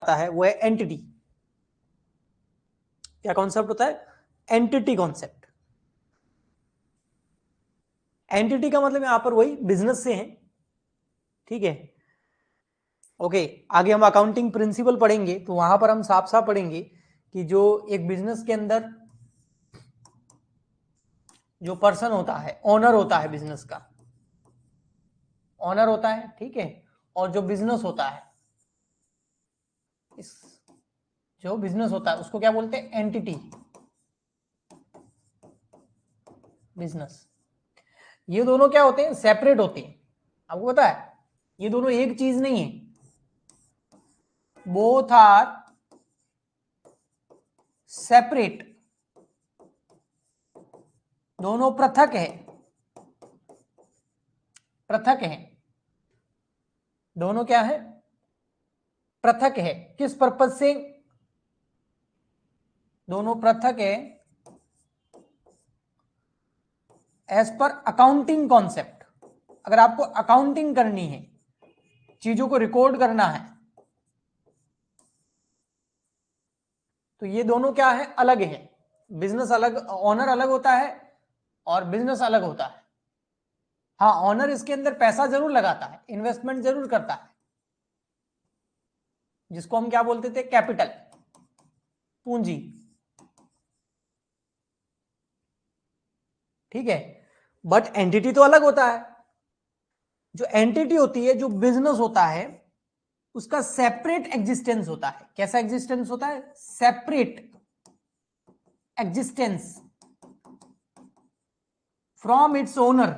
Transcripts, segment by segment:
आता है वो है एंटिटी। क्या कॉन्सेप्ट होता है? Entity concept. एंटिटी का मतलब यहां पर वही बिजनेस से है, ठीक है। ओके, आगे हम अकाउंटिंग प्रिंसिपल पढ़ेंगे तो वहां पर हम साफ साफ पढ़ेंगे कि जो एक बिजनेस के अंदर जो पर्सन होता है, ओनर होता है बिजनेस का, ओनर होता है, ठीक है, और जो बिजनेस होता है, इस जो बिजनेस होता है उसको क्या बोलते हैं? Entity, business. ये दोनों क्या होते हैं? सेपरेट होते हैं। आपको पता है ये दोनों एक चीज नहीं है, बोथ आर सेपरेट, दोनों पृथक है, पृथक है, दोनों क्या है? पृथक है। किस पर्पज से? दोनों पृथक है एज पर अकाउंटिंग कॉन्सेप्ट। अगर आपको अकाउंटिंग करनी है, चीजों को रिकॉर्ड करना है, तो ये दोनों क्या है? अलग है। बिजनेस अलग, ओनर अलग होता है और बिजनेस अलग होता है। हाँ, ओनर इसके अंदर पैसा जरूर लगाता है, इन्वेस्टमेंट जरूर करता है, जिसको हम क्या बोलते थे? कैपिटल, पूंजी, ठीक है। बट एंटिटी तो अलग होता है। जो एंटिटी होती है, जो बिजनेस होता है, उसका सेपरेट एग्जिस्टेंस होता है। कैसा एग्जिस्टेंस होता है? Separate existence from its owner.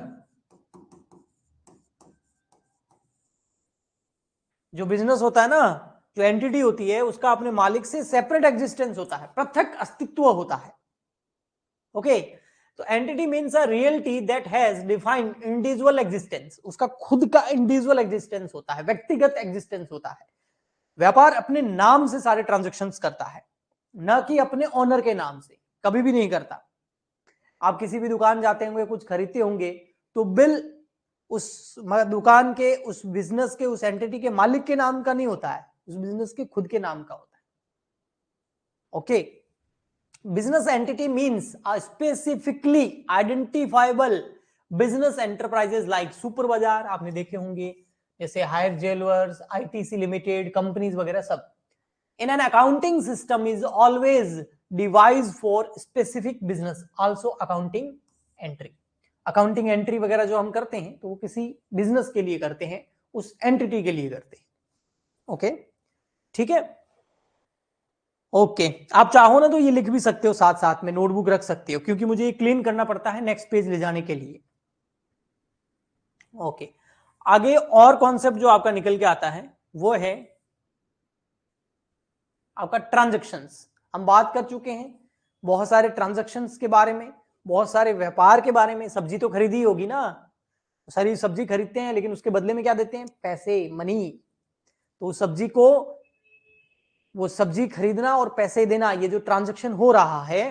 जो बिजनेस होता है ना, जो एंटिटी होती है, उसका अपने मालिक से सेपरेट एग्जिस्टेंस होता है, पृथक अस्तित्व होता है। ओके, तो entity means a reality that has defined individual existence. उसका खुद का इंडिविजुअल एग्जिस्टेंस होता है, व्यक्तिगत एग्जिस्टेंस होता है। व्यापार अपने नाम से सारे ट्रांजैक्शंस करता है, न कि अपने ओनर के नाम से, कभी भी नहीं करता। आप किसी भी दुकान जाते होंगे, कुछ खरीदते होंगे, तो बिल उस दुकान के, उस बिजनेस के, उस एंटिटी के मालिक के नाम का नहीं होता है, उस बिजनेस के खुद के नाम का होता है। Okay, business entity means a specifically identifiable business enterprises like super Bazaar, आपने देखे होंगे, जैसे हायर ज्वेलर्स, आईटीसी लिमिटेड, कंपनीज वगैरह सब। In an accounting system is always device for specific business, also accounting entry. Accounting entry वगैरह जो हम करते हैं तो वो किसी बिजनेस के लिए करते हैं, उस एंटिटी के लिए करते हैं। ओके, ठीक है। ओके, आप चाहो ना तो ये लिख भी सकते हो, साथ साथ में नोटबुक रख सकते हो, क्योंकि मुझे ये क्लीन करना पड़ता है नेक्स्ट पेज ले जाने के लिए। ओके, आगे और कॉन्सेप्ट जो आपका निकल के आता है वो है आपका ट्रांजैक्शंस। हम बात कर चुके हैं बहुत सारे ट्रांजैक्शंस के बारे में, बहुत सारे व्यापार के बारे में। सब्जी तो खरीदी होगी ना, सारी सब्जी खरीदते हैं, लेकिन उसके बदले में क्या देते हैं? पैसे, मनी। तो उस सब्जी को, वो सब्जी खरीदना और पैसे देना, ये जो ट्रांजैक्शन हो रहा है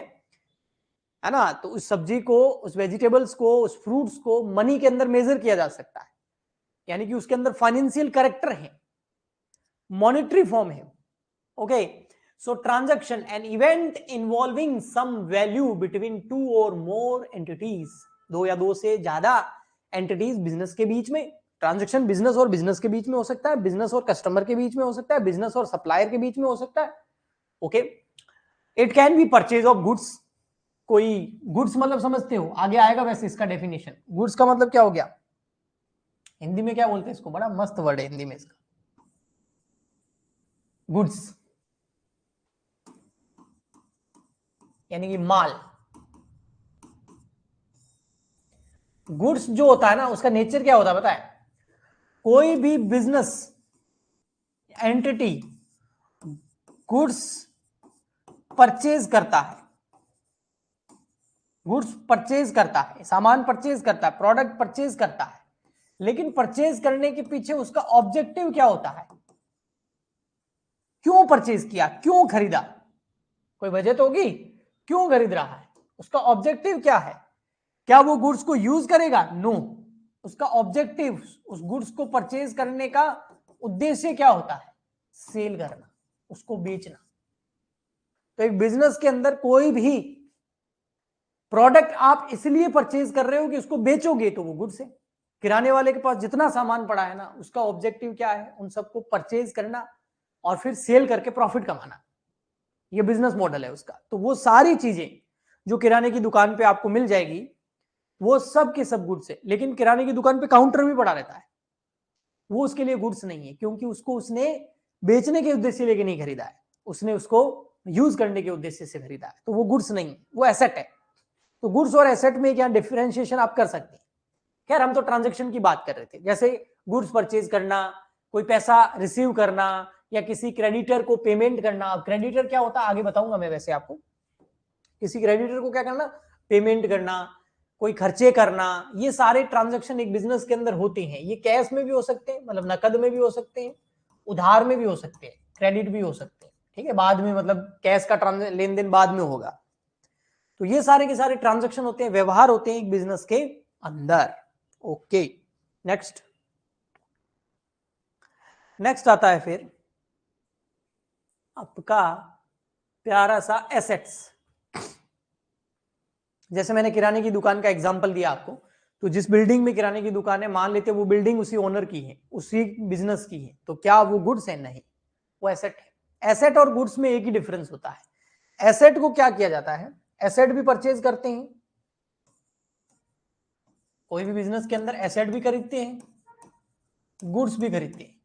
ना, तो उस सब्जी को, उस वेजिटेबल्स को, उस फ्रूट्स को मनी के अंदर मेजर किया जा सकता है, यानी कि उसके अंदर फाइनेंशियल कैरेक्टर है, मॉनेटरी फॉर्म है। Okay, so transaction an event involving some value between two or more entities, दो या दो से ज्यादा एंटिटीज बिजनेस के बीच में। ट्रांजैक्शन बिजनेस और बिजनेस के बीच में हो सकता है, बिजनेस और कस्टमर के बीच में हो सकता है, बिजनेस और सप्लायर के बीच में हो सकता है। Okay, it can be purchase of goods. कोई गुड्स मतलब समझते हो, आगे आएगा वैसे इसका डेफिनेशन। गुड्स का मतलब क्या हो गया? हिंदी में क्या बोलते हैं इसको? बड़ा मस्त वर्ड है हिंदी में इसका, गुड्स यानी कि माल। गुड्स जो होता है ना, उसका नेचर क्या होता है पता है? कोई भी बिजनेस एंटिटी गुड्स परचेज करता है, गुड्स परचेज करता है, सामान परचेज करता है, प्रोडक्ट परचेज करता है, लेकिन परचेज करने के पीछे उसका ऑब्जेक्टिव क्या होता है? क्यों परचेज किया, क्यों खरीदा? कोई वजह तो होगी, क्यों खरीद रहा है? उसका ऑब्जेक्टिव क्या है? क्या वो गुड्स को यूज करेगा? नो। उसका ऑब्जेक्टिव, उस गुड्स को परचेज करने का उद्देश्य क्या होता है? सेल करना। उसको बेचना। तो एक बिजनेस के अंदर कोई भी प्रोडक्ट आप इसलिए परचेज कर रहे हो कि उसको बेचोगे, तो वो गुड्स है। किराने वाले के पास जितना सामान पड़ा है ना, उसका ऑब्जेक्टिव क्या है? उन सबको परचेज करना और फिर सेल करके प्रॉफिट कमाना। ये बिजनेस मॉडल है उसका। तो वो सारी चीजें जो किराने की दुकान पे आपको मिल जाएगी, वो सब के सब गुड्स है। लेकिन किराने की दुकान पे काउंटर भी पड़ा रहता है, वो उसके लिए गुड्स नहीं है, क्योंकि उसको उसने बेचने के उद्देश्य लेके नहीं खरीदा है, उसने उसको यूज करने के उद्देश्य से खरीदा है। तो वो गुड्स नहीं है, वो एसेट है। तो गुड्स और एसेट में क्या डिफरेंशिएशन आप कर सकते हैं। खैर, हम तो ट्रांजैक्शन की बात कर रहे थे, जैसे गुड्स परचेज करना, कोई पैसा रिसीव करना, या किसी क्रेडिटर को पेमेंट करना। अब क्रेडिटर क्या होता है आगे बताऊंगा मैं वैसे आपको। किसी क्रेडिटर को क्या करना? पेमेंट करना, कोई खर्चे करना। ये सारे ट्रांजैक्शन एक बिजनेस के अंदर होते हैं। ये कैश में भी हो सकते हैं, मतलब नकद में भी हो सकते हैं, उधार में भी हो सकते हैं, क्रेडिट भी हो सकते हैं। ठीक है, बाद में मतलब कैश का लेन देन बाद में होगा। तो ये सारे के सारे ट्रांजैक्शन होते हैं, व्यवहार होते हैं एक बिजनेस के अंदर। ओके, नेक्स्ट आता है फिर आपका प्यारा सा एसेट्स। जैसे मैंने किराने की दुकान का एग्जांपल दिया आपको, तो जिस बिल्डिंग में किराने की दुकान है, मान लेते हैं वो बिल्डिंग उसी ओनर की है, उसी बिजनेस की है, तो क्या वो गुड्स है? नहीं, वो एसेट है। एसेट और गुड्स में एक ही डिफरेंस होता है। एसेट को क्या किया जाता है? एसेट भी परचेज करते हैं, कोई भी बिजनेस के अंदर एसेट भी खरीदते हैं, गुड्स भी खरीदते हैं।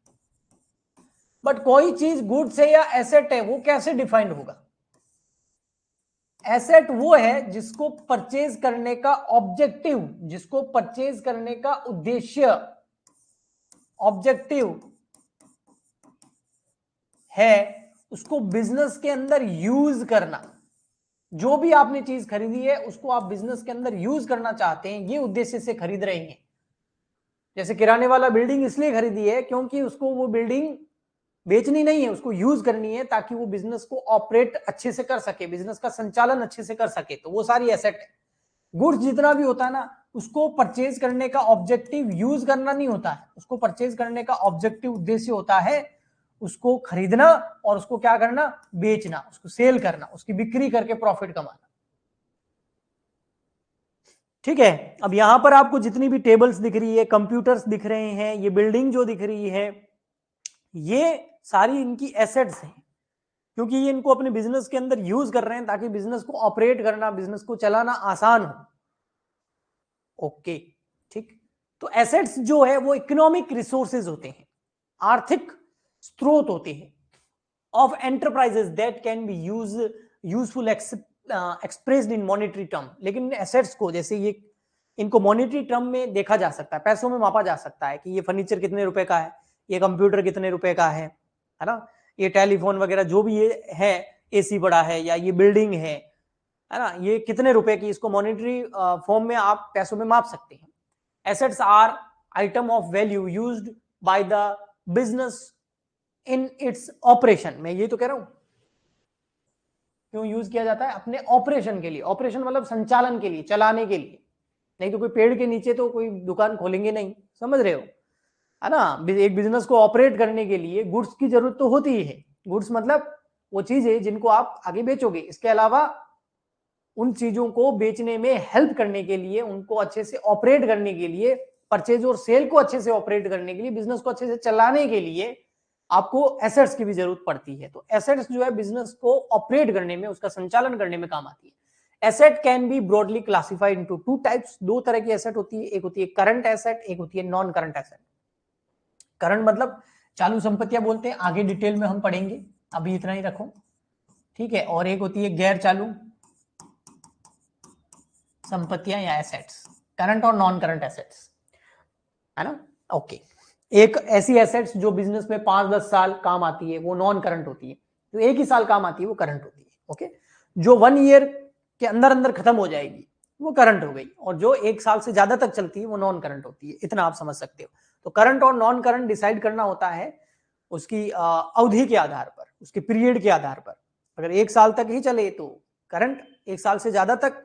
बट कोई चीज गुड्स है या एसेट है, वो कैसे डिफाइंड होगा? एसेट वो है जिसको परचेज करने का ऑब्जेक्टिव, जिसको परचेज करने का उद्देश्य, ऑब्जेक्टिव है उसको बिजनेस के अंदर यूज करना। जो भी आपने चीज खरीदी है उसको आप बिजनेस के अंदर यूज करना चाहते हैं, ये उद्देश्य से खरीद रहे हैं। जैसे किराने वाला बिल्डिंग इसलिए खरीदी है क्योंकि उसको वो बिल्डिंग बेचनी नहीं है, उसको यूज करनी है ताकि वो बिजनेस को ऑपरेट अच्छे से कर सके, बिजनेस का संचालन अच्छे से कर सके। तो वो सारी एसेट है। गुड्स जितना भी होता है ना, उसको परचेज करने का ऑब्जेक्टिव यूज करना नहीं होता है, उसको परचेज करने का ऑब्जेक्टिव उद्देश्य होता है उसको खरीदना और उसको क्या करना? बेचना, उसको सेल करना, उसकी बिक्री करके प्रॉफिट कमाना। ठीक है, अब यहां पर आपको जितनी भी टेबल्स दिख रही है, कंप्यूटर्स दिख रहे हैं, ये बिल्डिंग जो दिख रही है, ये सारी इनकी एसेट्स हैं, क्योंकि ये इनको अपने बिजनेस के अंदर यूज कर रहे हैं ताकि बिजनेस को ऑपरेट करना, बिजनेस को चलाना आसान हो। ओके, ठीक। तो एसेट्स जो है वो इकोनॉमिक रिसोर्सेज होते हैं, आर्थिक स्रोत होते हैं of enterprises that can be useful expressed in monetary term. लेकिन एसेट्स को, जैसे ये, इनको मॉनेटरी टर्म में देखा जा सकता है, पैसों में मापा जा सकता है कि ये फर्नीचर कितने रुपए का है, ये कंप्यूटर कितने रुपए का है ना, ये टेलीफोन वगैरह जो भी ये है, एसी बड़ा है या ये बिल्डिंग है ना, ये कितने रुपए की, इसको मॉनेटरी फॉर्म में आप पैसों में माप सकते हैं। Assets are item of value used by the business in its operation. मैं ये तो कह रहा हूं, क्यों यूज किया जाता है? अपने ऑपरेशन के लिए। ऑपरेशन मतलब संचालन के लिए, चलाने के लिए। नहीं तो कोई पेड़ के नीचे तो कोई दुकान खोलेंगे नहीं, समझ रहे हो, है ना। एक बिजनेस को ऑपरेट करने के लिए गुड्स की जरूरत तो होती ही है। गुड्स मतलब वो चीजें जिनको आप आगे बेचोगे। इसके अलावा उन चीजों को बेचने में हेल्प करने के लिए, उनको अच्छे से ऑपरेट करने के लिए, परचेज और सेल को अच्छे से ऑपरेट करने के लिए, बिजनेस को अच्छे से चलाने के लिए आपको एसेट्स की भी जरूरत पड़ती है। तो एसेट्स जो है बिजनेस को ऑपरेट करने में, उसका संचालन करने में काम आती है। Asset can be broadly classified into two types. दो तरह की एसेट होती है, एक होती है करंट एसेट, एक होती है नॉन करंट एसेट। करंट मतलब चालू संपत्तियां बोलते हैं, आगे डिटेल में हम पढ़ेंगे, अभी इतना ही रखो, ठीक है। और एक होती है गैर चालू संपत्तियां या एसेट्स, करंट और नॉन करंट एसेट्स, है ना। ओके, एक ऐसी एसेट्स जो बिजनेस में 5-10 साल काम आती है वो नॉन करंट होती है, जो एक ही साल काम आती है वो करंट होती है। ओके, जो 1 ईयर के अंदर अंदर खत्म हो जाएगी वो करंट हो गई, और जो 1 साल से ज्यादा तक चलती है वो नॉन करंट होती है। इतना आप समझ सकते हो। तो करंट और नॉन करंट डिसाइड करना होता है उसकी अवधि के आधार पर, उसके पीरियड के आधार पर। अगर 1 साल तक ही चले तो करंट, 1 साल से ज्यादा तक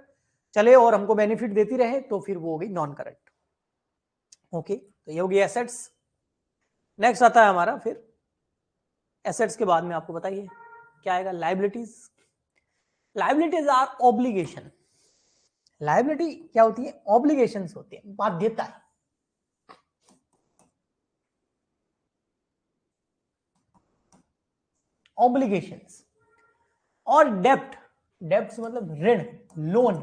चले और हमको बेनिफिट देती रहे तो फिर वो हो गई नॉन करंट। ओके, तो ये होगी एसेट्स। नेक्स्ट आता है हमारा फिर एसेट्स के बाद में आपको बताइए क्या आएगा, liabilities. Liabilities are obligation. Liability क्या होती है, ऑब्लिगेशंस होती है, बाध्यता है। ऑब्लिगेशंस। और डेप्ट, डेप्ट मतलब ऋण, लोन,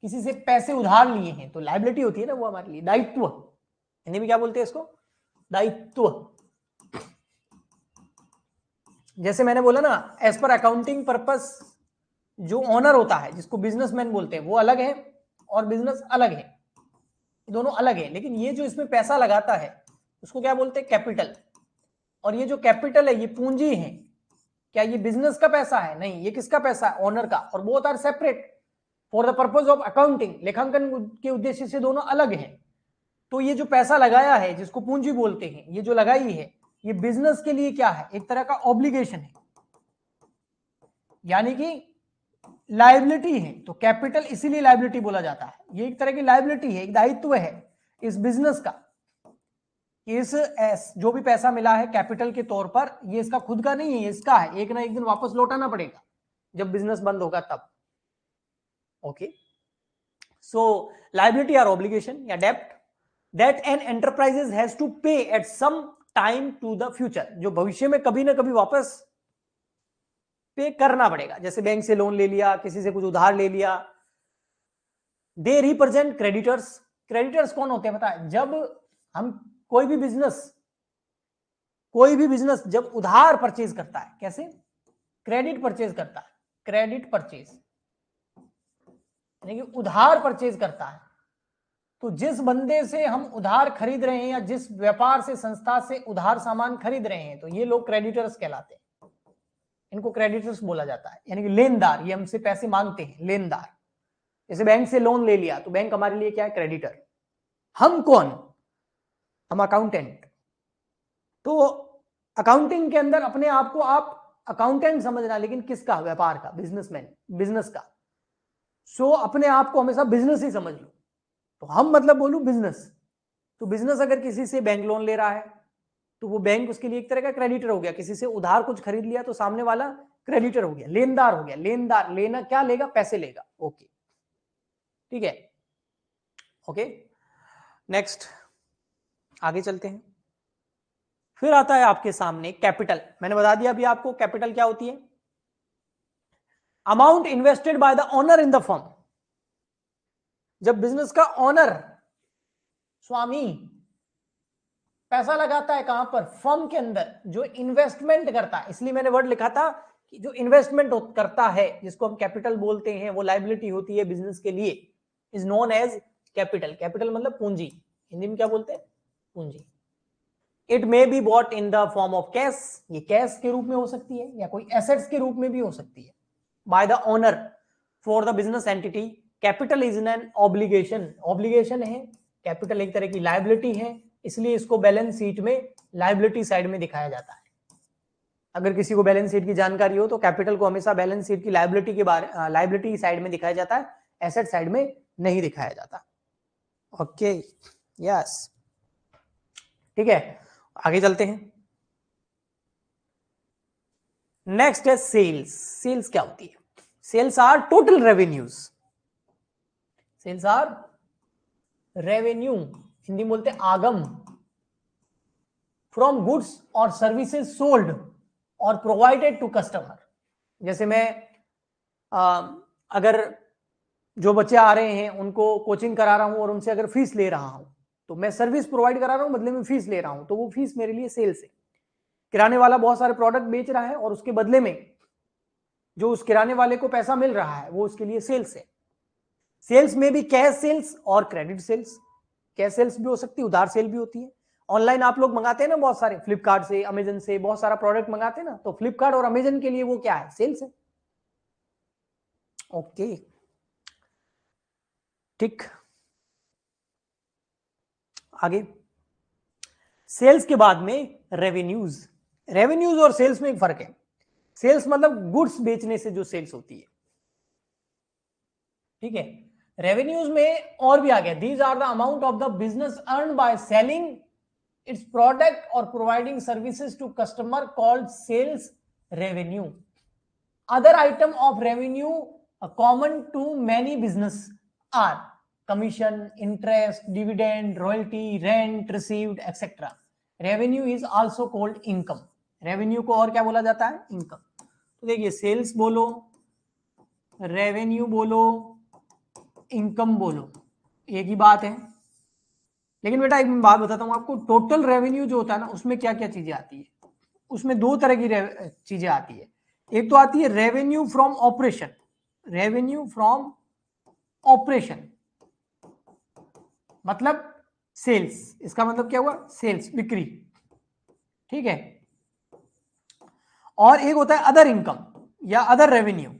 किसी से पैसे उधार लिए हैं तो लाइबिलिटी होती है ना वो हमारे लिए, दायित्व। हिंदी में क्या बोलते हैं इसको, दायित्व। जैसे मैंने बोला ना, एज पर अकाउंटिंग पर्पस जो ओनर होता है जिसको बिजनेसमैन बोलते हैं वो अलग है और बिजनेस अलग है, दोनों अलग है। लेकिन ये जो इसमें पैसा लगाता है उसको क्या बोलते हैं, कैपिटल। और ये जो कैपिटल है ये पूंजी है। क्या ये बिजनेस का पैसा है, नहीं, ये किसका पैसा है, ओनर का। और both are separate for the purpose of accounting, लेखांकन के उद्देश्य से दोनों अलग हैं। तो ये जो पैसा लगाया है जिसको पूंजी बोलते हैं, ये जो लगाई है ये बिजनेस के लिए क्या है, एक तरह का ऑब्लिगेशन है, यानी कि लायबिलिटी है। तो कैपिटल इसीलिए लायबिलिटी बोला जाता है, ये एक तरह की लायबिलिटी है, एक दायित्व है इस बिजनेस का। इस जो भी पैसा मिला है कैपिटल के तौर पर, ये इसका खुद का नहीं है, ये इसका है, एक ना एक दिन वापस लौटाना पड़ेगा जब बिजनेस बंद होगा तब। Okay, so liability or obligation या डेप्ट that an enterprises has to pay at some time to the future, जो भविष्य में कभी ना कभी वापस पे करना पड़ेगा। जैसे बैंक से लोन ले लिया, किसी से कुछ उधार ले लिया। They represent creditors. क्रेडिटर्स कौन होते हैं पता है, जब हम कोई भी बिजनेस जब उधार परचेज करता है, कैसे, क्रेडिट परचेज करता है, क्रेडिट परचेज यानी कि उधार परचेज करता है। तो जिस बंदे से हम उधार खरीद रहे हैं या जिस व्यापार से, संस्था से उधार सामान खरीद रहे हैं, तो ये लोग क्रेडिटर्स कहलाते हैं, इनको क्रेडिटर्स बोला जाता है। यानी कि लेनदार, ये हमसे पैसे मांगते हैं, लेनदार। जैसे बैंक से लोन ले लिया तो बैंक हमारे लिए क्या है, क्रेडिटर। हम कौन, हम अकाउंटेंट। तो अकाउंटिंग के अंदर अपने आप को आप अकाउंटेंट समझना, लेकिन किसका, व्यापार का, बिजनेसमैन, बिजनेस का। सो अपने आप को हमेशा बिजनेस ही समझ लो। तो हम मतलब बोलूं बिजनेस। तो बिजनेस अगर किसी से बैंक लोन ले रहा है तो वो बैंक उसके लिए एक तरह का क्रेडिटर हो गया। किसी से उधार कुछ खरीद लिया तो सामने वाला क्रेडिटर हो गया, लेनदार हो गया। लेनदार लेना क्या लेगा, पैसे लेगा। ओके, ठीक है। ओके, नेक्स्ट आगे चलते हैं। फिर आता है आपके सामने कैपिटल। मैंने बता दिया अभी आपको कैपिटल क्या होती है, amount invested by the owner in the firm. जब बिजनेस का ओनर, स्वामी, पैसा लगाता है कहां पर, फर्म के अंदर, जो इन्वेस्टमेंट करता है, इसलिए मैंने वर्ड लिखा था कि जो इन्वेस्टमेंट करता है जिसको हम कैपिटल बोलते हैं, वो लायबिलिटी होती है बिजनेस के लिए, is known as capital. Capital मतलब पूंजी, हिंदी में क्या बोलते हैं, पूंजी। It may be bought in the form of cash, ये कैश के रूप में हो सकती है या कोई एसेट्स के रूप में भी हो सकती है, by the owner for the business entity. Capital is an obligation, obligation है। कैपिटल एक तरह की लायबिलिटी है, इसलिए इसको बैलेंस शीट में लायबिलिटी साइड में दिखाया जाता है। अगर किसी को बैलेंस शीट की जानकारी हो तो कैपिटल को हमेशा बैलेंस शीट की लायबिलिटी के बारे, लायबिलिटी साइड में दिखाया जाता है, एसेट साइड में नहीं दिखाया जाता। ओके, यस, ठीक है, आगे चलते हैं। नेक्स्ट है सेल्स। सेल्स क्या होती है, sales are total revenues. Sales are revenue, Hindi में बोलते हैं आगम, फ्रॉम गुड्स और सर्विसेज सोल्ड और प्रोवाइडेड टू कस्टमर। जैसे मैं अगर जो बच्चे आ रहे हैं उनको कोचिंग करा रहा हूं और उनसे अगर फीस ले रहा हूं, तो मैं सर्विस प्रोवाइड करा रहा हूं, बदले में फीस ले रहा हूं, तो वो फीस मेरे लिए सेल्स है। किराने वाला बहुत सारे प्रोडक्ट बेच रहा है और उसके बदले में जो उस किराने वाले को पैसा मिल रहा है वो उसके लिए सेल्स है। सेल्स में भी कैश सेल्स और क्रेडिट सेल्स। कैश सेल्स भी हो सकती है, उधार सेल भी होती है। ऑनलाइन आप लोग मंगाते हैं ना बहुत सारे, फ्लिपकार्ट से, अमेजन से बहुत सारा प्रोडक्ट मंगाते हैं ना, तो फ्लिपकार्ट और अमेजन के लिए वो क्या है, सेल्स है। ओके, ठीक, आगे सेल्स के बाद में रेवेन्यूज। रेवेन्यूज और सेल्स में एक फर्क है। सेल्स मतलब गुड्स बेचने से जो सेल्स होती है, ठीक है। रेवेन्यूज में और भी आ गया, these are the amount of the business earn by selling its product or providing services to customer called sales revenue. Other item of revenue common to many business are commission, interest, dividend, royalty, rent received, etc. Revenue is also called income. Revenue को और क्या बोला जाता है? Income. तो देखिए sales बोलो, revenue बोलो, इनकम बोलो, एक ही बात है. लेकिन बेटा एक बात बताता हूं आपको, टोटल रेवेन्यू जो होता है ना उसमें क्या क्या चीजें आती है. उसमें दो तरह की चीजें आती है. एक तो आती है revenue from operation. Revenue from operation मतलब सेल्स. इसका मतलब क्या हुआ? सेल्स, बिक्री. ठीक है. और एक होता है अदर इनकम या अदर रेवेन्यू.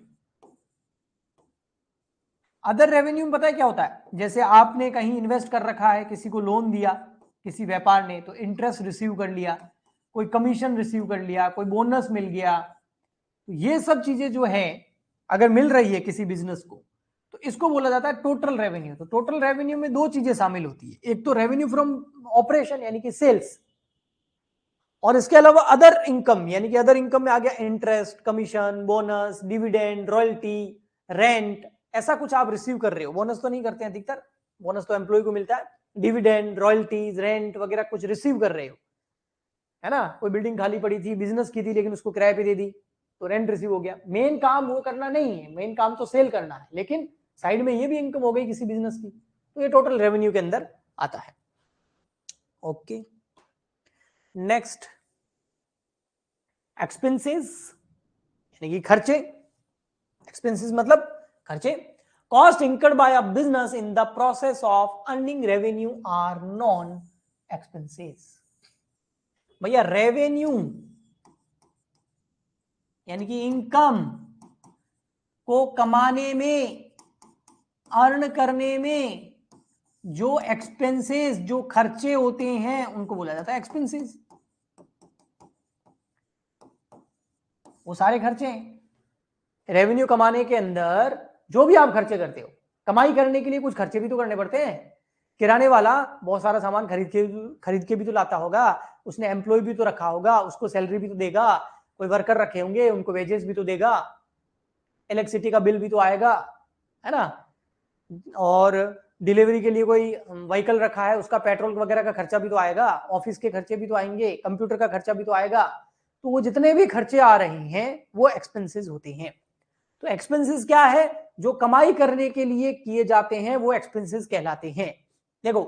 अदर रेवेन्यू में पता है क्या होता है? जैसे आपने कहीं इन्वेस्ट कर रखा है, किसी को लोन दिया किसी व्यापार ने, तो इंटरेस्ट रिसीव कर लिया, कोई कमीशन रिसीव कर लिया, कोई बोनस मिल गया. तो ये सब चीजें जो है अगर मिल रही है किसी बिजनेस को, तो इसको बोला जाता है टोटल रेवेन्यू. तो टोटल रेवेन्यू में दो चीजें शामिल होती है. एक तो रेवेन्यू फ्रॉम ऑपरेशन यानी कि सेल्स, और इसके अलावा अदर इनकम यानी कि अदर इनकम में आ गया interest, commission, bonus, dividend, royalty, rent. ऐसा कुछ आप रिसीव कर रहे हो. बोनस तो नहीं करते हैं अधिकतर, बोनस तो एम्प्लॉय को मिलता है. डिविडेंड, रॉयल्टीज, रेंट वगैरह कुछ रिसीव कर रहे हो, है ना. कोई बिल्डिंग खाली पड़ी थी, बिजनेस की थी, लेकिन उसको किराए पे दे दी तो रेंट रिसीव हो गया. मेन काम वो करना नहीं है, मेन काम तो सेल करना है, लेकिन साइड में ये भी इनकम हो गई किसी बिजनेस की, तो ये टोटल रेवेन्यू के अंदर आता है. ओके. नेक्स्ट, एक्सपेंसेस यानी कि खर्चे. एक्सपेंसेस मतलब खर्चे. Cost incurred by a business in the process of earning revenue are known expenses. भैया रेवेन्यू यानी कि इनकम को कमाने में, अर्न करने में जो एक्सपेंसेस, जो खर्चे होते हैं उनको बोला जाता है एक्सपेंसेस. वो सारे खर्चे हैं. रेवेन्यू कमाने के अंदर जो भी आप खर्चे करते हो, कमाई करने के लिए कुछ खर्चे भी तो करने पड़ते हैं. किराने वाला बहुत सारा सामान खरीद के भी तो लाता होगा, उसने एम्प्लॉय भी तो रखा होगा, उसको सैलरी भी तो देगा, कोई वर्कर रखे होंगे उनको वेजेस भी तो देगा, इलेक्ट्रिसिटी का बिल भी तो आएगा, है ना. और डिलीवरी के लिए कोई व्हीकल रखा है, उसका पेट्रोल वगैरह का खर्चा भी तो आएगा, ऑफिस के खर्चे भी तो आएंगे, कंप्यूटर का खर्चा भी तो आएगा. तो वो जितने भी खर्चे आ रहे हैं वो एक्सपेंसेस होते हैं. तो एक्सपेंसेस क्या है? जो कमाई करने के लिए किए जाते हैं वो एक्सपेंसेस कहलाते हैं. देखो,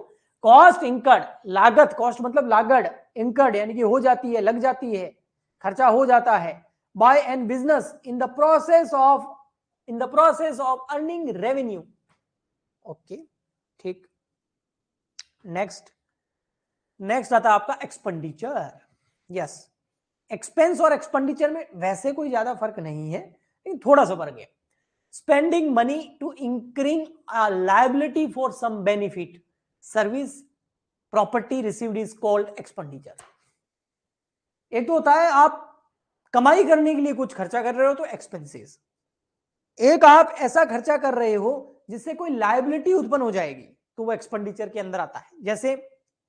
कॉस्ट इंकर्ड, लागत, कॉस्ट मतलब लागत, इंकर्ड यानी कि हो जाती है, लग जाती है, खर्चा हो जाता है, by an business in the process of earning revenue. Okay, ठीक. नेक्स्ट आता है आपका एक्सपेंडिचर. यस, एक्सपेंस और एक्सपेंडिचर में वैसे कोई ज्यादा फर्क नहीं है, लेकिन थोड़ा सा फर्क है. Spending money to increase a liability for some benefit, service, property received is called expenditure. एक तो होता है आप कमाई करने के लिए कुछ खर्चा कर रहे हो तो एक्सपेंसेस. एक आप ऐसा खर्चा कर रहे हो जिससे कोई लायबिलिटी उत्पन्न हो जाएगी तो वो एक्सपेंडिचर के अंदर आता है. जैसे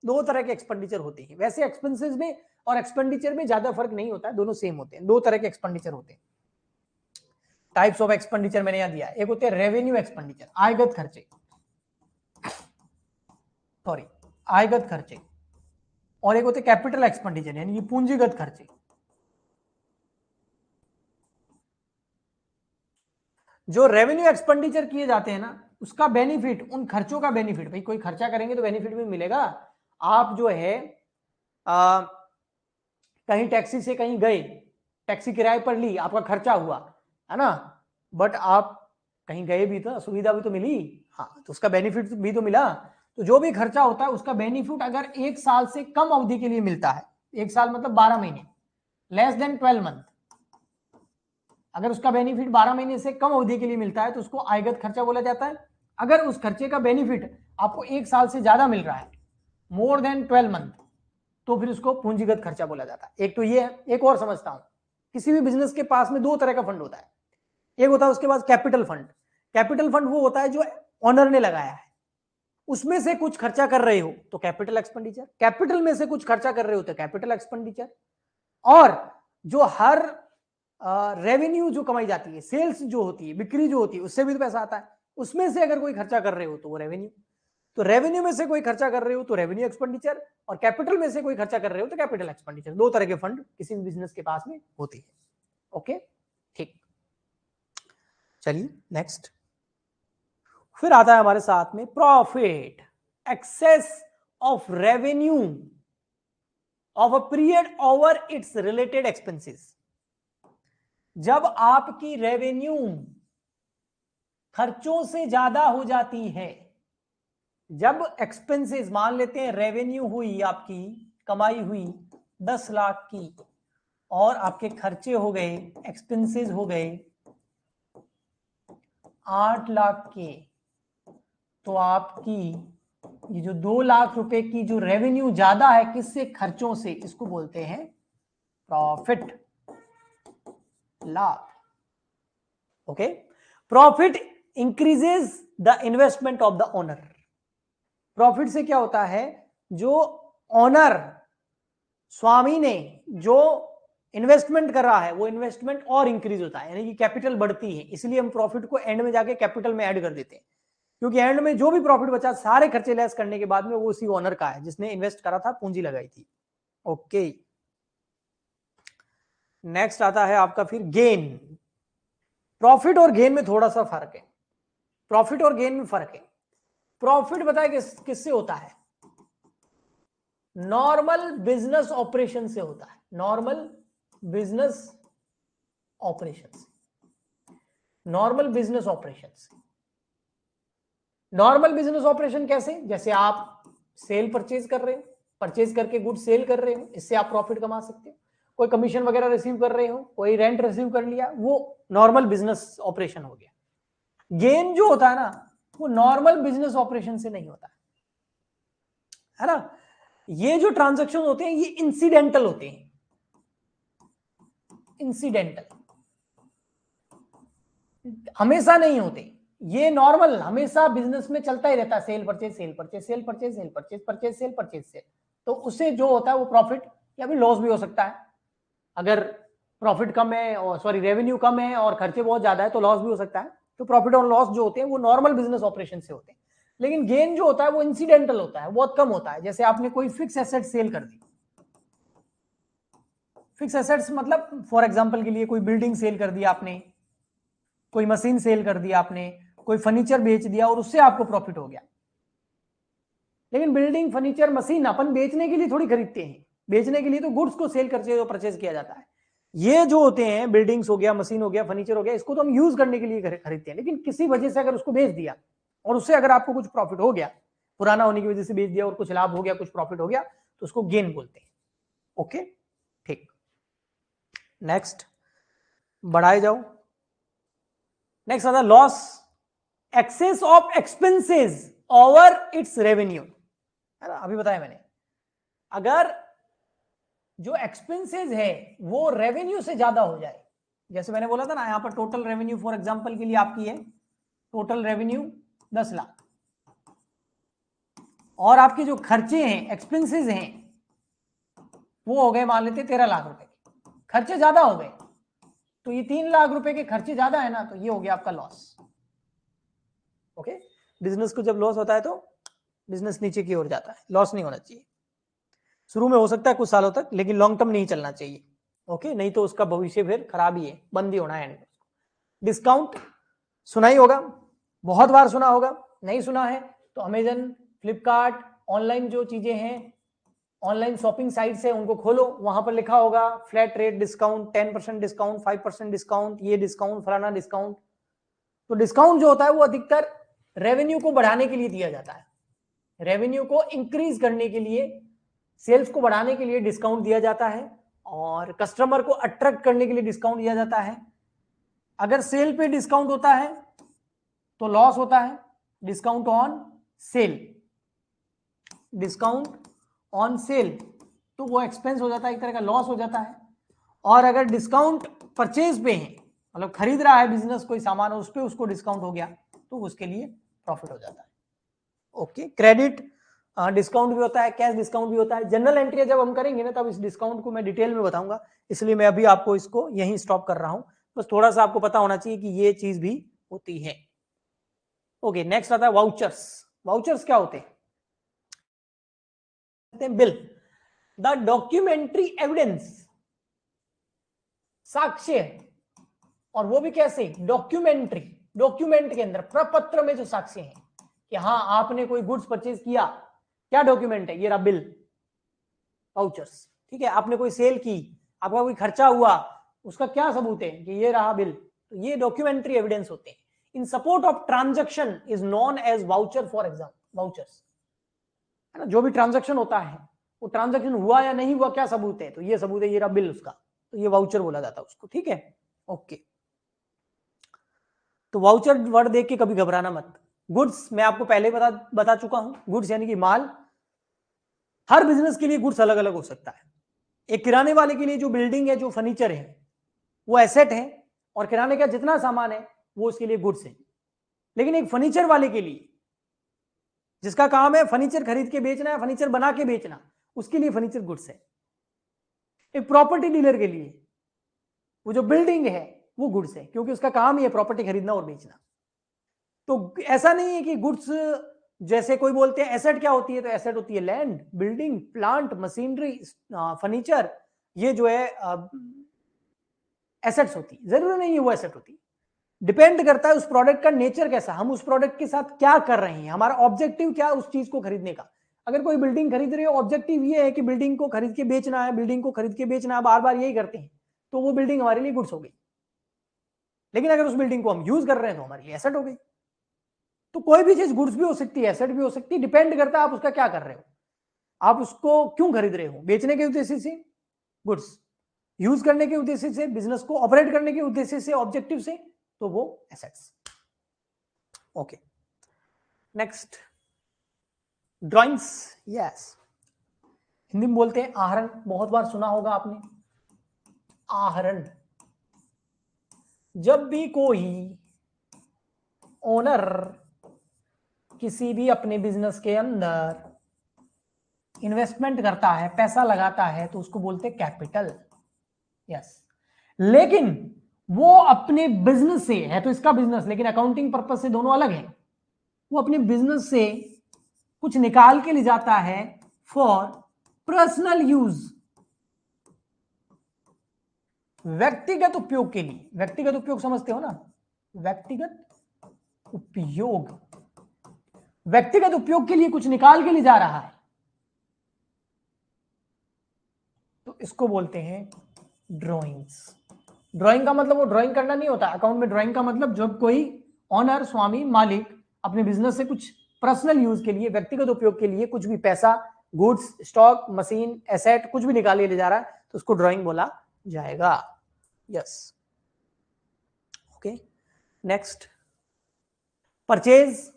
दो तरह के एक्सपेंडिचर होते हैं. वैसे एक्सपेंसेस में और एक्सपेंडिचर में ज्यादा फर्क नहीं होता है, दोनों सेम होते हैं. दो तरह के एक्सपेंडिचर होते हैं. टाइप्स ऑफ एक्सपेंडिचर मैंने यहां दिया. एक होते हैं रेवेन्यू एक्सपेंडिचर, आयगत खर्चे, आयगत खर्चे, और एक होते कैपिटल एक्सपेंडिचर यानी कि पूंजीगत खर्चे. जो रेवेन्यू एक्सपेंडिचर किए जाते हैं ना, उसका बेनिफिट, उन खर्चों का बेनिफिट, भाई कोई खर्चा करेंगे तो बेनिफिट भी मिलेगा. आप जो है कहीं टैक्सी से कहीं गए, टैक्सी किराए पर ली, आपका खर्चा हुआ, है ना, बट आप कहीं गए भी तो सुविधा भी तो मिली, हाँ, तो उसका बेनिफिट भी तो मिला. तो जो भी खर्चा होता है उसका बेनिफिट अगर 1 साल से कम अवधि के लिए मिलता है, 1 साल मतलब 12 महीने, लेस देन 12 मंथ, अगर उसका बेनिफिट 12 महीने से कम अवधि के लिए मिलता है तो उसको आयगत खर्चा बोला जाता है. अगर उस खर्चे का बेनिफिट आपको 1 साल से ज्यादा मिल रहा है, मोर देन 12 मंथ, तो फिर उसको पूंजीगत खर्चा बोला जाता है. एक तो ये है. एक और समझता हूं, किसी भी बिजनेस के पास में दो तरह का फंड होता है. एक होता है उसके पास कैपिटल फंड. कैपिटल फंड वो होता है जो ओनर ने लगाया है, उसमें से कुछ खर्चा कर रहे हो तो कैपिटल एक्सपेंडिचर, कैपिटल में से कुछ खर्चा कर रहे हो तो कैपिटल एक्सपेंडिचर, और जो हर रेवेन्यू जो कमाई जाती है, सेल्स जो होती है, बिक्री जो होती है, उससे भी तो पैसा आता है, उसमें से अगर कोई खर्चा कर रहे हो तो वो रेवेन्यू, तो रेवेन्यू में से कोई खर्चा कर रहे हो तो रेवेन्यू एक्सपेंडिचर, और कैपिटल में से कोई खर्चा कर रहे हो तो कैपिटल एक्सपेंडिचर। दो तरह के फंड किसी भी बिजनेस के पास में होते हैं। ओके, ठीक, चलिए नेक्स्ट। फिर आता है हमारे साथ में profit, excess of revenue of a period over its related expenses. जब आपकी रेवेन्यू खर्चों से ज्यादा हो जाती है, जब एक्सपेंसेस, मान लेते हैं रेवेन्यू हुई आपकी, कमाई हुई 10 लाख की, और आपके खर्चे हो गए, एक्सपेंसेस हो गए 8 लाख के, तो आपकी ये जो 2 लाख रुपए की जो रेवेन्यू ज्यादा है किससे, खर्चों से, इसको बोलते हैं प्रॉफिट, लाभ। Okay, profit increases the investment of the owner. Profit से क्या होता है, जो ओनर, स्वामी ने जो इन्वेस्टमेंट कर रहा है वो इन्वेस्टमेंट और इंक्रीज होता है, यानी कि कैपिटल बढ़ती है। इसलिए हम प्रॉफिट को एंड में जाके कैपिटल में ऐड कर देते हैं, क्योंकि एंड में जो भी प्रॉफिट बचा सारे खर्चे लेस करने के बाद में वो उसी ओनर का है जिसने इन्वेस्ट करा था, पूंजी लगाई थी। ओके, नेक्स्ट आता है आपका फिर गेन। प्रॉफिट और गेन में थोड़ा सा फर्क है, प्रॉफिट और गेन में फर्क है। प्रॉफिट बताए किससे होता है, नॉर्मल बिजनेस ऑपरेशन से होता है, नॉर्मल बिजनेस ऑपरेशन से, नॉर्मल बिजनेस ऑपरेशन से। नॉर्मल बिजनेस ऑपरेशन कैसे, जैसे आप सेल परचेज कर रहे हो, परचेज करके गुड सेल कर रहे हो, इससे आप प्रॉफिट कमा सकते हो। कोई कमीशन वगैरह रिसीव कर रहे हो, कोई रेंट रिसीव कर लिया, वो नॉर्मल बिजनेस ऑपरेशन हो गया। गेन जो होता है ना, वो नॉर्मल बिजनेस ऑपरेशन से नहीं होता है ना। ये जो ट्रांजैक्शन होते हैं ये इंसिडेंटल होते हैं, इंसिडेंटल, हमेशा नहीं होते। ये नॉर्मल हमेशा बिजनेस में चलता ही रहता है, cell purchase, cell purchase, cell purchase, cell purchase, purchase sale, purchase sale. तो उससे जो होता है वो प्रॉफिट या फिर लॉस भी हो सकता है। अगर प्रॉफिट कम है, और सॉरी रेवेन्यू कम है और खर्चे बहुत ज्यादा है तो लॉस भी हो सकता है। तो प्रॉफिट और लॉस जो होते हैं वो नॉर्मल बिजनेस ऑपरेशन से होते हैं। लेकिन गेन जो होता है वो इंसिडेंटल होता है, बहुत कम होता है। जैसे आपने कोई फिक्स एसेट सेल कर दी, फिक्स एसेट्स मतलब फॉर एग्जांपल के लिए कोई बिल्डिंग सेल कर दी आपने, कोई मशीन सेल कर दी आपने, कोई फर्नीचर बेच दिया और उससे आपको प्रॉफिट हो गया। लेकिन बिल्डिंग, फर्नीचर, मशीन अपन बेचने के लिए थोड़ी खरीदते हैं, बेचने के लिए तो गुड्स को सेल करके परचेज किया जाता है। ये जो होते हैं बिल्डिंग्स हो गया, मशीन हो गया, फर्नीचर हो गया, इसको तो हम यूज करने के लिए खरीदते हैं। लेकिन किसी वजह से अगर उसको बेच दिया और उससे अगर आपको कुछ प्रॉफिट हो गया, पुराना होने की वजह से बेच दिया और कुछ लाभ हो गया, कुछ प्रॉफिट हो गया, तो उसको गेन बोलते हैं। ओके, ठीक, नेक्स्ट बढ़ाए जाओ। नेक्स्ट आता है loss, excess of expenses over its revenue, है ना, अभी बताया मैंने। अगर जो एक्सपेंसेस है वो रेवेन्यू से ज्यादा हो जाए, जैसे मैंने बोला था ना, यहां पर टोटल रेवेन्यू फॉर एग्जांपल के लिए आपकी है, टोटल रेवेन्यू 10 लाख, और आपके जो खर्चे हैं, एक्सपेंसेस हैं, वो हो गए मान लेते 13 लाख रुपए, खर्चे ज्यादा हो गए, तो ये 3 लाख रुपए के खर्चे ज्यादा है ना, तो ये हो गया आपका लॉस। ओके, बिजनेस को जब लॉस होता है तो बिजनेस नीचे की ओर जाता है, लॉस नहीं होना चाहिए। शुरू में हो सकता है कुछ सालों तक, लेकिन लॉन्ग टर्म नहीं चलना चाहिए। ओके, नहीं तो उसका भविष्य फिर खराब ही है, बंद ही होना है। डिस्काउंट सुना ही होगा, बहुत बार सुना होगा, नहीं सुना है तो अमेजन, फ्लिपकार्ट, ऑनलाइन जो चीजें हैं, ऑनलाइन शॉपिंग साइट्स है, उनको खोलो, वहां पर लिखा होगा flat rate discount, 10% discount, 5% discount, ये डिस्काउंट, फलाना डिस्काउंट। तो डिस्काउंट जो होता है वो अधिकतर रेवेन्यू को बढ़ाने के लिए दिया जाता है, रेवेन्यू को इंक्रीज करने के लिए, सेल्स को बढ़ाने के लिए डिस्काउंट दिया जाता है, और कस्टमर को अट्रैक्ट करने के लिए डिस्काउंट दिया जाता है। अगर सेल पे डिस्काउंट होता है तो लॉस होता है, discount on sale, discount on sale, तो वो एक्सपेंस हो जाता है, एक तरह का लॉस हो जाता है। और अगर डिस्काउंट परचेज पे है, मतलब खरीद रहा है बिजनेस कोई सामान, उस पे उसको डिस्काउंट हो गया, तो उसके लिए प्रॉफिट हो जाता है। ओके, क्रेडिट डिस्काउंट भी होता है, कैश डिस्काउंट भी होता है। जनरल एंट्री जब हम करेंगे ना तब इस डिस्काउंट को मैं डिटेल में बताऊंगा, इसलिए मैं अभी आपको इसको यहीं स्टॉप कर रहा हूं। बस थोड़ा सा आपको पता होना चाहिए कि ये चीज भी होती है। ओके, नेक्स्ट आता है वाउचर्स। वाउचर्स क्या होते हैं? बिल, द डॉक्यूमेंट्री एविडेंस, साक्ष्य, और वो भी कैसे? डॉक्यूमेंट्री, डॉक्यूमेंट के अंदर प्रपत्र में जो साक्ष्य है कि हाँ आपने कोई गुड्स परचेज किया, क्या डॉक्यूमेंट है? ये रहा बिल, वाउचर्स। ठीक है, आपने कोई सेल की, आपका कोई खर्चा हुआ, उसका क्या सबूत है? कि ये रहा बिल। तो ये डॉक्यूमेंट्री एविडेंस होते हैं। In support of transaction is known as voucher for example, vouchers है ना। जो भी ट्रांजैक्शन होता है, वो ट्रांजैक्शन हुआ या नहीं हुआ, क्या सबूत है? तो ये सबूत है, ये रहा बिल उसका, तो ये वाउचर बोला जाता है उसको। ठीक है, ओके। तो वाउचर वर्ड देख के कभी घबराना मत। गुड्स मैं आपको पहले बता चुका हूं, गुड्स यानी कि माल। हर बिजनेस के लिए गुड्स अलग अलग हो सकता है। एक किराने वाले के लिए जो बिल्डिंग है, जो फर्नीचर है, वो एसेट है, और किराने का जितना सामान है वो उसके लिए गुड्स है। लेकिन एक फर्नीचर वाले के लिए, जिसका काम है फर्नीचर खरीद के बेचना है, फर्नीचर बना के बेचना, उसके लिए फर्नीचर गुड्स है। एक प्रॉपर्टी डीलर के लिए वो जो बिल्डिंग है वो गुड्स है, क्योंकि उसका काम ही है प्रॉपर्टी खरीदना और बेचना। तो ऐसा नहीं है कि गुड्स, जैसे कोई बोलते हैं एसेट क्या होती है, तो एसेट होती है land, building, plant, machinery, furniture, ये जो है एसेट्स होती है। जरूरी नहीं है वो एसेट होती, डिपेंड करता है उस प्रोडक्ट का नेचर कैसा, हम उस प्रोडक्ट के साथ क्या कर रहे हैं, हमारा ऑब्जेक्टिव क्या उस चीज को खरीदने का। अगर कोई बिल्डिंग खरीद रहे हो, ऑब्जेक्टिव ये है कि बिल्डिंग को खरीद के बेचना है, बिल्डिंग को खरीद के बेचना है, बार बार यही करते हैं, तो वो बिल्डिंग हमारे लिए गुड्स हो गई। लेकिन अगर उस बिल्डिंग को हम यूज कर रहे हैं तो हमारे लिए एसेट हो गई। तो कोई भी चीज गुड्स भी हो सकती है, एसेट भी हो सकती है, डिपेंड करता है आप उसका क्या कर रहे हो, आप उसको क्यों खरीद रहे हो, बेचने के उद्देश्य से गुड्स, यूज करने के उद्देश्य से, बिजनेस को ऑपरेट करने के उद्देश्य से, ऑब्जेक्टिव से, तो वो assets. Okay, next drawings. Yes, Hindi में बोलते हैं आहरण, बहुत बार सुना होगा आपने आहरण। जब भी कोई ओनर किसी भी अपने बिजनेस के अंदर इन्वेस्टमेंट करता है, पैसा लगाता है, तो उसको बोलते हैं कैपिटल। यस, लेकिन वो अपने बिजनेस से है, तो इसका बिजनेस, लेकिन अकाउंटिंग पर्पज से दोनों अलग है। वो अपने बिजनेस से कुछ निकाल के ले जाता है फॉर पर्सनल यूज, व्यक्तिगत उपयोग के लिए। व्यक्तिगत उपयोग समझते हो ना, व्यक्तिगत उपयोग, व्यक्तिगत उपयोग के लिए कुछ निकाल के ले जा रहा है, तो इसको बोलते हैं ड्राइंग्स। ड्राइंग का मतलब वो ड्राइंग करना नहीं होता अकाउंट में। ड्राइंग का मतलब जब कोई ऑनर, स्वामी, मालिक अपने बिजनेस से कुछ पर्सनल यूज के लिए, व्यक्तिगत उपयोग के लिए कुछ भी पैसा, गुड्स, स्टॉक, मशीन, एसेट कुछ भी निकाल ले जा रहा है, तो उसको ड्राइंग बोला जाएगा। Yes, okay. Next, purchase.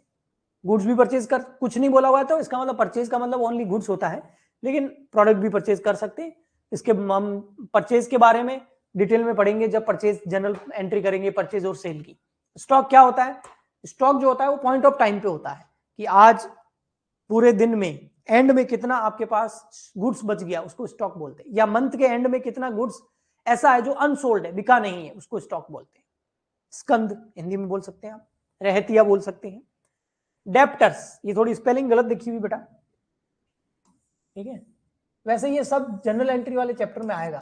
Goods भी परचेज कर, कुछ नहीं बोला हुआ है तो इसका मतलब परचेज का मतलब ओनली गुड्स होता है, लेकिन प्रोडक्ट भी परचेज कर सकते हैं। इसके हम परचेज के बारे में डिटेल में पढ़ेंगे जब परचेज जनरल एंट्री करेंगे, परचेज और सेल की। स्टॉक क्या होता है? स्टॉक जो होता है वो पॉइंट ऑफ टाइम पे होता है कि आज पूरे दिन में एंड में कितना आपके पास गुड्स बच गया, उसको स्टॉक बोलते हैं। या मंथ के एंड में कितना गुड्स ऐसा है जो अनसोल्ड है, बिका नहीं है, उसको स्टॉक बोलते हैं। स्कंद हिंदी में बोल सकते हैं आप, रहतिया बोल सकते हैं। डेप्टर्स, ये थोड़ी स्पेलिंग गलत दिखी हुई बेटा, ठीक है, वैसे ये सब जनरल एंट्री वाले चैप्टर में आएगा।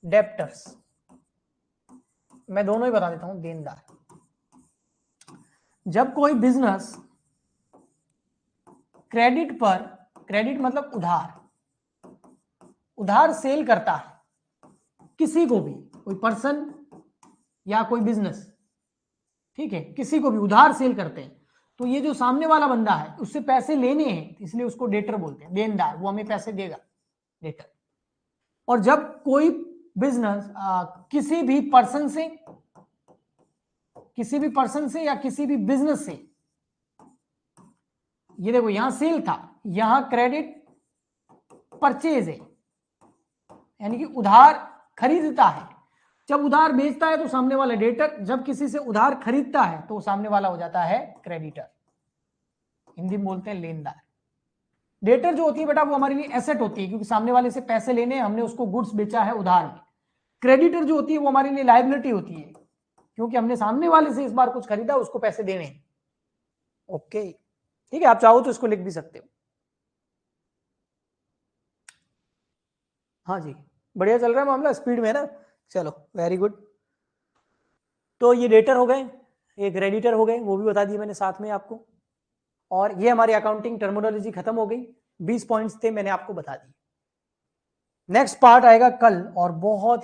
डेप्टर्स, मैं दोनों ही बता देता हूं। देनदार, जब कोई बिजनेस क्रेडिट पर, क्रेडिट मतलब उधार, उधार सेल करता है किसी को भी, कोई पर्सन या कोई बिजनेस, ठीक है, किसी को भी उधार सेल करते हैं, तो ये जो सामने वाला बंदा है उससे पैसे लेने हैं, इसलिए उसको डेटर बोलते हैं। देनदार, वो हमें पैसे देगा, डेटर। और जब कोई बिजनेस किसी भी पर्सन से, किसी भी पर्सन से या किसी भी बिजनेस से, ये देखो यहां सेल था, यहां क्रेडिट परचेज है, यानी कि उधार खरीदता है। जब उधार बेचता है तो सामने वाला डेटर, जब किसी से उधार खरीदता है तो सामने वाला हो जाता है क्रेडिटर। हिंदी में बोलते हैं लेनदार। डेटर जो होती है बेटा वो हमारे लिए एसेट होती है, क्योंकि सामने वाले से पैसे लेने, हमने उसको गुड्स बेचा है उधार में। क्रेडिटर जो होती है वो हमारे लिए लायबिलिटी होती है, क्योंकि हमने सामने वाले से इस बार कुछ खरीदा, उसको पैसे देने। ओके ठीक है, आप चाहो तो इसको लिख भी सकते हो। हाँ जी, बढ़िया चल रहा है मामला, स्पीड में है ना, चलो वेरी गुड। तो ये डेटर हो गए, ये क्रेडिटर हो गए, वो भी बता दिए मैंने साथ में आपको। और ये हमारी अकाउंटिंग टर्मिनोलॉजी खत्म हो गई, 20 पॉइंट्स थे मैंने आपको बता दिए। नेक्स्ट पार्ट आएगा कल और बहुत ही